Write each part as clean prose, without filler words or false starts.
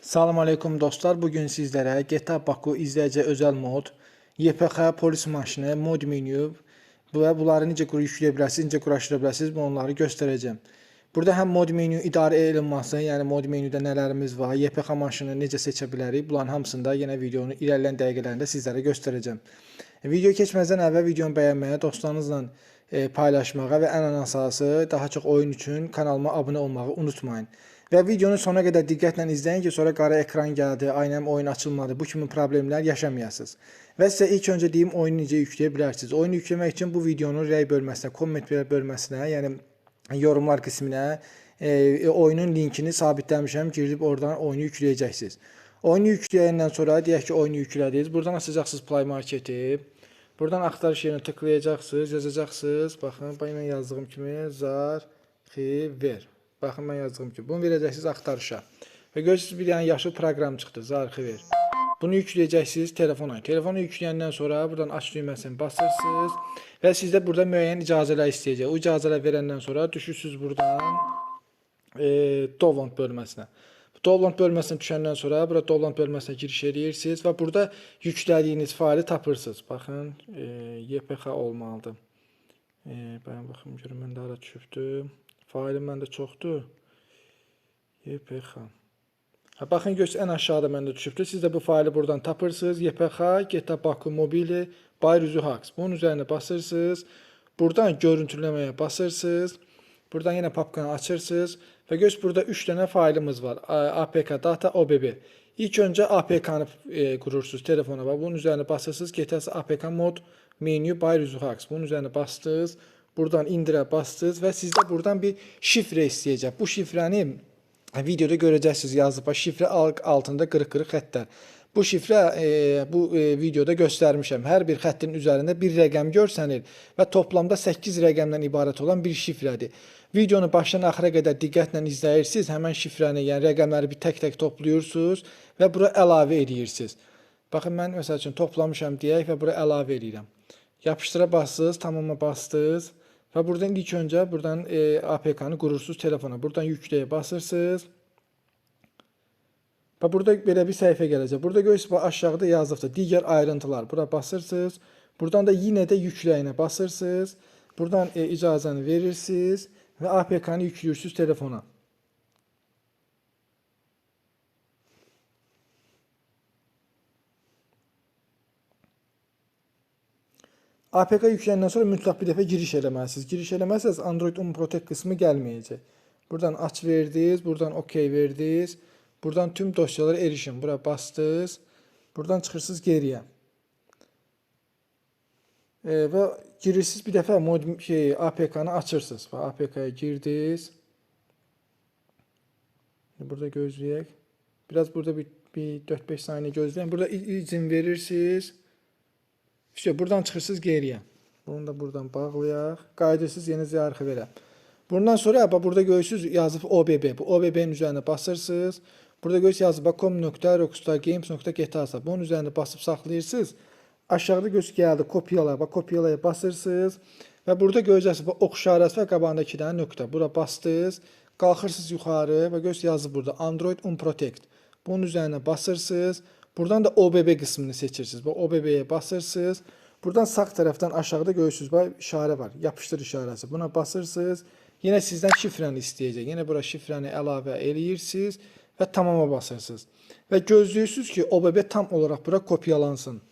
Salam aleykum dostlar. Bugün sizlere GTA Baku izleyici özel mod, YPX polis maşını, mod menü ve bunları necə yükləyə bilərsiniz, necə quraşdıra bilərsiniz, ben onları göstereceğim. Burada hem mod menü idarə edilməsi, yəni mod menüdə nələrimiz var, YPX maşını necə seçə bilərik, bunların hamısını da yenə videonun ilerleyen dəqiqələrində sizlərə göstereceğim. Video keçməzdən əvvəl videonu bəyənməyə, dostlarınızla paylaşmağa və ən əsası daha çox oyun üçün kanalıma abunə olmağı unutmayın. Və videonu sona qədər diqqətlə izləyin ki, sonra qara ekran gəldi, aynəm oyun açılmadı, bu kimi problemlər yaşamayasınız. Və sizə ilk öncə deyim, oyunu necə yükləyə bilərsiniz. Oyunu yükləmək üçün bu videonun rəy bölməsinə, komment bölməsinə, yəni yorumlar qisminə oyunun linkini sabitləmişəm, girilib oradan oyunu yükləyəcəksiniz. Oyunu yükləyəndən sonra deyək ki, oyunu yüklədiniz. Buradan açacaqsınız Play Marketi. Buradan axtarış yerinə tıklayacaqsınız, yazacaqsınız. Baxın, mən yazdığım kimi Zarxiver. Baxın, mən yazdığım kimi. Bunu verəcəksiniz axtarışa. Və görürsünüz, bir dənə yaşıl proqram çıxdı, Zarxiver. Bunu yükləyəcəksiniz telefona. Telefonu yükləyəndən sonra buradan aç düyməsini basırsınız. Və sizdə burada müəyyən icazələr istəyəcək. O icazələr verəndən sonra düşürsünüz buradan download bölməsinə. Download bölməsinə düşəndən sonra burada download bölməsinə giriş edirsiniz və burada yüklədiyiniz faili tapırsınız. Baxın, YPX olmalıdır. Ben baxım görüm, məndə hara düşübdür. Failim məndə çoxdur. YPX. Baxın, görürsünüz, ən aşağıda məndə düşübdür. Siz də bu faili buradan tapırsınız. YPX, GTA Baku Mobile, Bayruzu Hacks. Bunun üzerine basırsınız. Buradan görüntüləməyə basırsınız. Buradan yine papkanı açırsınız. Və görürsünüz, burada 3 dənə failimiz var. APK Data OBB. İlk öncə APK-nı qurursunuz telefona. Bunun üzerine basırsınız. GTA APK mod menü Bayruzu Hacks. Bunun üzerine bastınız. Buradan indirə bastınız və sizdə buradan bir şifrə istəyəcək. Bu şifrəni videoda görəcəksiniz, yazıb. Şifrə altında qırıq-qırıq xəttlər. Bu şifrə videoda göstərmişəm. Hər bir xəttin üzərində bir rəqəm görsənir və toplamda 8 rəqəmdən ibarət olan bir şifrədir. Videonu başdan axıra qədər diqqətlə izləyirsiniz. Həmən şifrəni, yəni rəqəmləri bir tək-tək toplayırsınız və bura əlavə edirsiniz. Baxın, mən məsəl üçün toplamışam deyək və bura əlavə edirəm. Yapışdıra basdınız, tamama bastınız. Və buradan ilk öncə buradan APK-nı qurursunuz telefona. Buradan yükləyə basırsınız. Və burada belə bir səhifə gələcək. Burada görürsünüz, aşağıda yazılıbdır digər ayrıntılar. Bura basırsınız. Buradan da yenə də yükləyinə basırsınız. Buradan icazəni verirsiniz və APK-nı yüklüyorsunuz telefona. APK yükləyəndən sonra mütləq bir dəfə giriş eləməlisiniz. Giriş eləməsəniz Android Unprotect qismi gəlməyəcək. Buradan aç verdiniz, buradan OK verdiniz. Buradan tüm dosyalara erişin. Bura bastınız. Buradan çıxırsınız geriyə. Və girirsiniz bir dəfə APK-nı açırsınız. APK-ya girdiniz. Burada gözləyək. Biraz burada bir 4-5 saniyə gözləyin. Burada izin verirsiniz. İşte buradan çıxırsınız geriyə. Bunu da buradan bağlayaq. Qayıdırsınız yenə Zarxiverə. Bundan sonra burada görürsünüz yazıb OBB. Bu OBB-nin üzerine basırsınız. Burada görürsünüz yazıb com.rockstargames.gta. Bunun üzerine basıp saxlayırsınız. Aşağıda görürsünüz gəldi kopyala. Kopyalaya basırsınız. Və burada görürsünüz ox işarəsi və qabağında 2 dənə nöqtə. Bura bastınız. Qalxırsınız yuxarı və görürsünüz yazıb burada Android Unprotect. Bunun üzerine basırsınız. Buradan da OBB kısmını seçirsiniz. Bu OBB'ye basırsınız. Buradan sağ taraftan aşağıda görürsünüz. Bak işarə var. Yapıştır işarəsi. Buna basırsınız. Yine sizdən şifrəni istəyəcək. Yine bura şifrəni əlavə eləyirsiniz və tamama basırsınız. Və gözləyirsiniz ki, OBB tam olarak bura kopyalansın.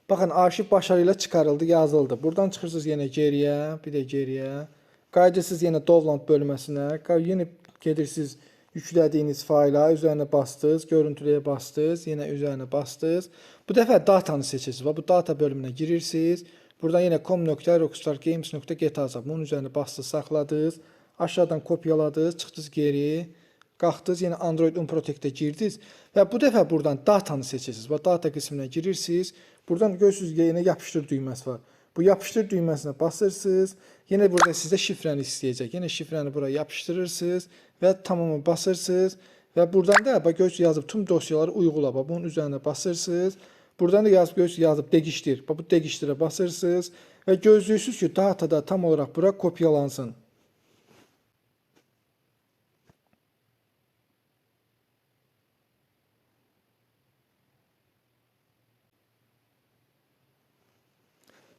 Baxın, arşiv başarıyla çıxarıldı, yazıldı. Buradan çıxırsınız yenə geriyə, bir də geriyə. Qayıdırsınız yenə download bölməsinə. Yenə gedirsiniz yüklədiyiniz fayla, üzərinə bastınız, görüntüləyə bastınız, yenə üzərinə bastınız. Bu dəfə datanı seçirsiniz. Bu data bölümünə girirsiniz. Buradan yenə com.rockstargames.gta. Bunun üzərinə bastınız, saxladınız. Aşağıdan kopyaladınız, çıxdınız geri. Qalxdınız, yenə Android Unprotect-ə girdiniz və bu dəfə buradan datanı seçirsiniz. Bu data qisminə girirsiniz. Buradan görürsünüz ki, yenə yapışdır düyməsi var. Bu yapışdır düyməsinə basırsınız. Yenə burada sizə şifrəni istəyəcək. Yenə şifrəni buraya yapışdırırsınız və tamamı basırsınız. Və buradan da görürsünüz yazıb tüm dosyaları uygula. Bunun üzərine basırsınız. Buradan da yazıb değişdir. Bu değişdirə basırsınız və gözləyirsiniz ki, datada tam olaraq bura kopyalansın.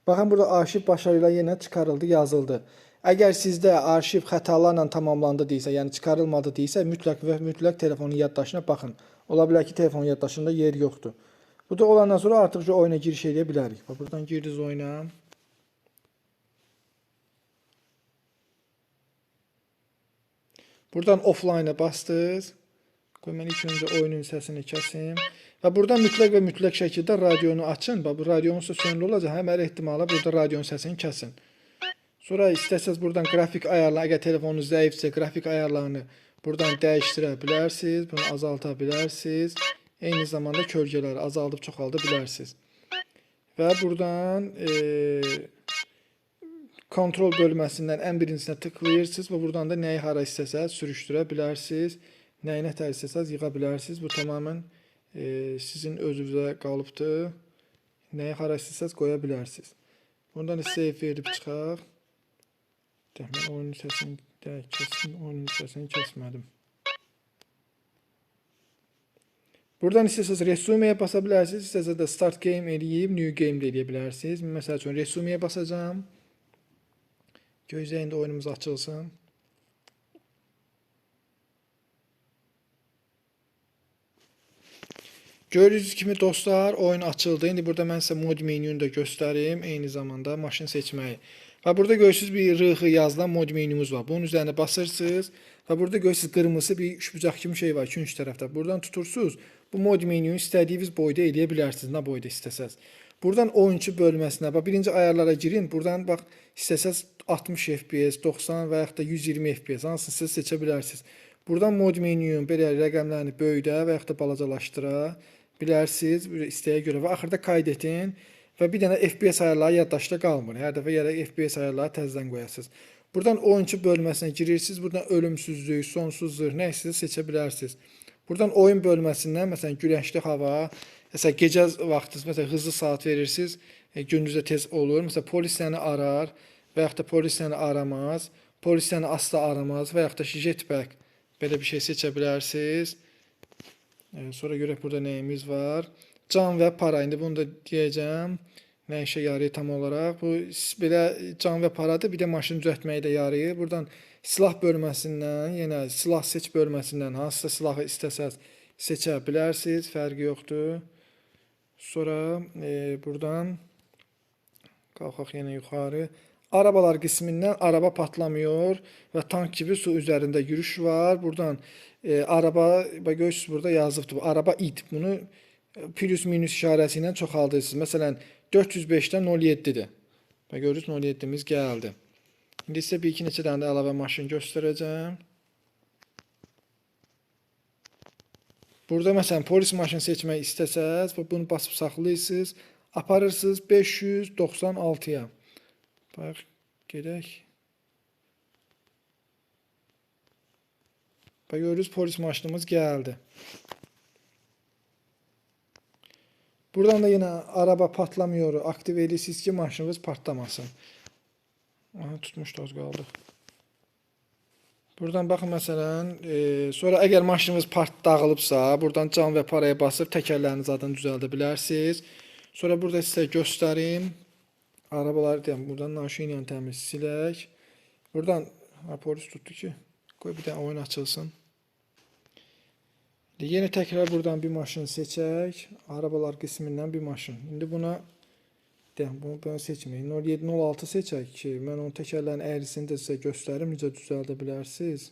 Baxın, burada arşiv başarıyla yenə çıxarıldı, yazıldı. Əgər sizdə arşiv xətalarla tamamlandı deyilsə, yəni çıxarılmadı deyilsə, mütləq telefonun yaddaşına baxın. Ola bilər ki, telefonun yaddaşında yer yoxdur. Bu da olandan sonra artıq oyuna giriş edə bilərik. Buradan girdiniz oyuna. Buradan offline-a bastınız. Qoy mən ilk öncə oyunun səsini kəsim. Və buradan mütləq və mütləq şəkildə radionu açın. Bu radionun sönülü olacaq. Həm hər ehtimala burada radionun səsini kəsin. Sonra istəsəz buradan qrafik ayarlarını, əgər telefonunuz zəifsə, qrafik ayarlarını buradan dəyişdirə bilərsiniz. Bunu azalta bilərsiniz. Eyni zamanda kölgələri azaldıb çoxalda bilərsiniz. Və buradan kontrol bölməsindən ən birincisinə tıklayırsınız və buradan da nəyi hara istəsəz sürüşdürə bilərsiniz. Nəyi nətər istəsəz yığa bilərsiniz. Bu tamamilə sizin özünüzə qalıbdır. Nəyi hara istəsəz qoya bilərsiniz. Buradan da save verib çıxaq. Mən oyunun səsini kəsin, oyunun səsini kəsmədim. Buradan istəsəz resumeyə basa bilərsiniz. İstəsəz də start game eləyib new game də eləyə bilərsiniz. Məsəl üçün resumeyə basacağım. Gözləyin də oyunumuz açılsın. Gördüyünüz kimi dostlar, oyun açıldı. İndi burada mən sizə mod menüyünü də göstərim. Eyni zamanda maşın seçməyi. Və burada görürsünüz bir RX yazılan mod menümüz var. Bunun üzərine basırsınız. Və burada görürsünüz qırmızı bir üçbucaq kimi şey var ikinci tərəfdə. Buradan tutursunuz. Bu mod menüyü istədiyiniz boyda eləyə bilərsiniz. Nə boyda istəsəz. Buradan oyuncu bölməsinə, birinci ayarlara girin. Buradan bax, istəsəz 60 FPS, 90 və yaxud da 120 FPS hansını siz seçə bilərsiniz. Buradan mod menüyün belə rəqəmlərini böyüdə və yaxud da balacalaşdıra bilərsiniz istəyə görə və axırda kayd edin və bir dənə FPS ayarları yaddaşda qalmır. Hər dəfə yerə FPS ayarları təzədən qoyasınız. Buradan oyuncu bölməsinə girirsiniz. Buradan ölümsüzlük, sonsuzluq nə istəyirsiniz seçə bilərsiniz. Buradan oyun bölməsindən məsələn güləşli hava, məsələn gecə vaxtı məsələn hızlı saat verirsiniz, gündüzdə tez olur. Məsələn polis səni arar və yaxud da polis səni aramaz, polis səni asla aramaz və yaxud da jetpack belə bir şey seçə bilərsiniz. Sonra görək burada nəyimiz var. Can və para. İndi bunu da deyəcəm. Nə işə yarayır tam olaraq. Bu belə can və paradır. Bir də maşın düzəltməyə də yarayır. Buradan silah bölməsindən, yenə silah seç bölməsindən hansısa silahı istəsəz seçə bilərsiniz. Fərqi yoxdur. Sonra buradan qalxaq yenə yuxarı. Arabalar qismindən araba patlamıyor və tank kimi su üzərində yürüyüş var. Buradan araba, görürsünüz burada yazıbdır. Araba id. Bunu plus minus işarəsi ilə çoxaldırsınız. Məsələn 405-dən 07-dir. Görürsünüz 07-miz gəldi. İndi sizə bir iki neçə dənə də əlavə maşın göstərəcəm. Burada məsələn polis maşını seçmək istəsəz, bunu basıb saxlayırsınız, aparırsınız 596-ya. Bax, gedək. Bax, görürsünüz polis maşınımız gəldi. Buradan da yenə araba patlamıyor, aktiv edirsiniz ki, maşınınız partlamasın. Aha, tutmuşdu, az qaldı. Buradan baxın məsələn, sonra əgər maşınınız dağılıbsa, buradan can və paraya basıb təkərləriniz adını düzəldə bilərsiniz. Sonra burada sizə göstərim. Arabaları deyəm, buradan naşı ilə təmiz silək. Buradan polis tutdu ki, qoy bir dənə oyun açılsın. Yenə təkrar buradan bir maşın seçək. Arabalar qismindən bir maşın. İndi buna deyəm, bunu seçməyin. 0706 seçək ki, mən onun təkərlərin əyrisini də sizə göstərim, necə düzəldə bilərsiniz.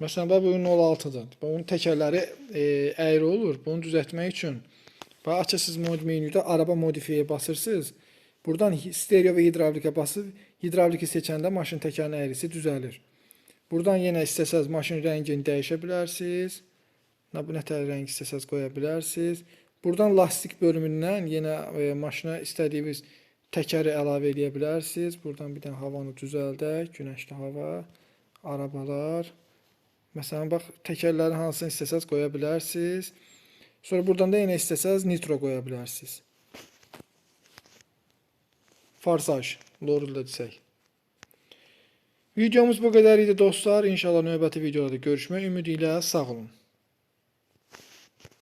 Məsələn, bu 06-dır. Bunun təkərləri əyri olur. Bunu düzəltmək üçün açırsınız mod menüdə araba modifiyaya basırsınız. Buradan stereo və hidravlikə basıb hidravliki seçəndə maşın təkərinin əyrisi düzəlir. Buradan yenə istəsəz maşın rəngini dəyişə bilərsiniz. Bu nətər rəng istəsəz qoya bilərsiniz. Buradan lastik bölümündən yenə maşına istədiyiniz təkəri əlavə edə bilərsiniz. Buradan bir dənə havanı düzəldək. Günəşli hava, arabalar. Məsələn, bax, təkərlərin hansını istəsəz qoya bilərsiniz. Sonra buradan da yenə istəsəz nitro qoya bilərsiniz. Forsaj, doğru desək. Videomuz bu qədər idi dostlar. İnşallah növbəti videoda görüşmək ümidi ilə sağ olun.